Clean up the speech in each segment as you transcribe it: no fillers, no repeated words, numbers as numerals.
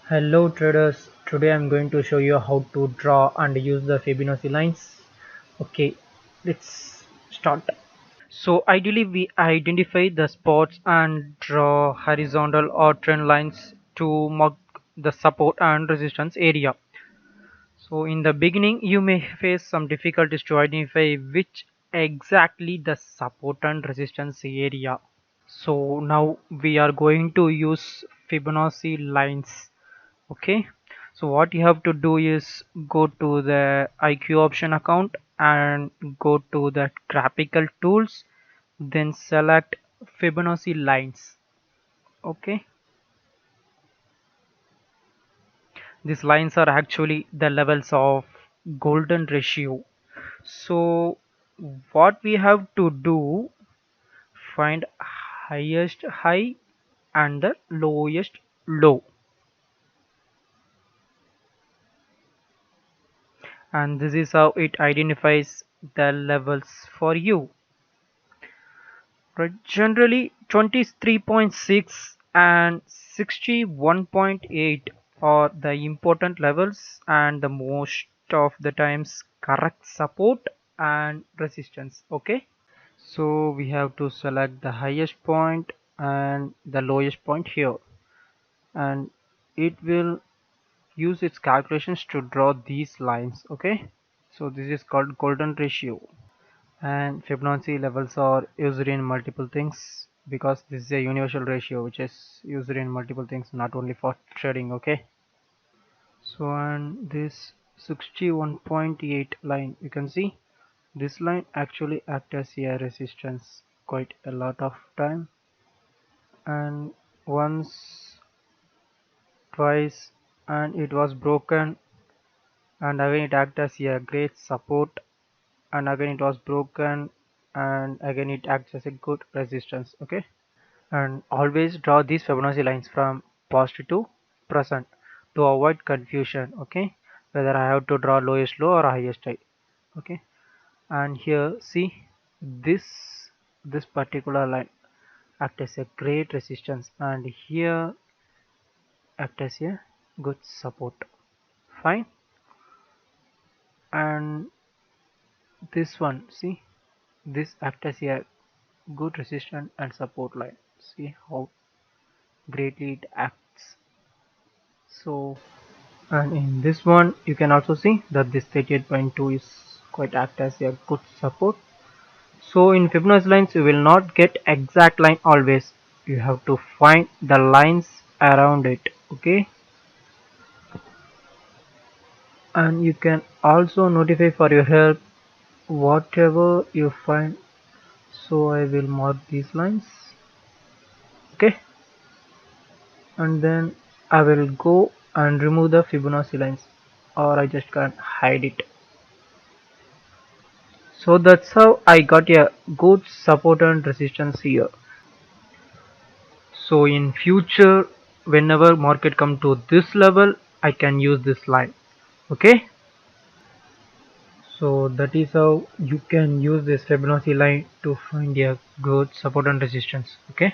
Hello traders, today I'm going to show you how to draw and use the Fibonacci lines. Okay, let's start. So ideally we identify the spots and draw horizontal or trend lines to mark the support and resistance area. So in the beginning you may face some difficulties to identify which exactly the support and resistance area. So now we are going to use Fibonacci lines. Okay, so what you have to do is go to the IQ option account and go to the graphical tools, then select Fibonacci lines. Okay, these lines are actually the levels of golden ratio. So what we have to do, find highest high and the lowest low, and this is how it identifies the levels for you. Right, generally 23.6 and 61.8 are the important levels and the most of the times correct support and resistance. Okay, so we have to select the highest point and the lowest point here, and it will use its calculations to draw these lines. Okay, so this is called golden ratio. And Fibonacci levels are used in multiple things because this is a universal ratio which is used in multiple things, not only for trading. Okay, so and this 61.8 line, you can see this line actually acts as a resistance quite a lot of time, and once, twice, and it was broken, and again it acts as a great support, and again it was broken, and again it acts as a good resistance. Okay, and always draw these Fibonacci lines from past to present to avoid confusion. Okay, whether I have to draw lowest low or highest high. Okay, and here see this this particular line act as a great resistance, and here act as a good support. Fine, and this one, see, this act as a good resistance and support line. See how greatly it acts. So, and in this one you can also see that this 38.2 is quite act as a good support. So in Fibonacci lines you will not get exact line always, you have to find the lines around it. Okay, and you can also notify for your help whatever you find. So I will mark these lines. Okay, and then I will go and remove the Fibonacci lines, or I just can hide it. So that's how I got a good support and resistance here. So in future, whenever market come to this level, I can use this line. Okay, so that is how you can use this Fibonacci line to find a good support and resistance. Okay,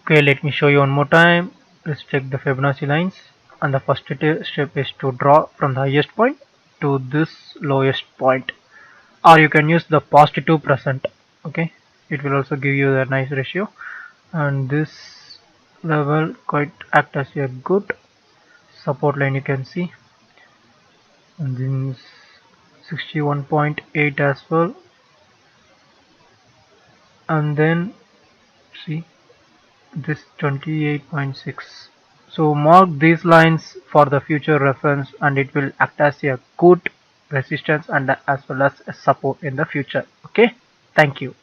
let me show you one more time. Let's check the Fibonacci lines, and the first step is to draw from the highest point to this lowest point, or you can use the positive present. Okay, it will also give you a nice ratio, and this level quite act as a good support line, you can see, and then 61.8 as well, and then see this 28.6. So mark these lines for the future reference, and it will act as a good resistance and as well as a support in the future. Okay, thank you.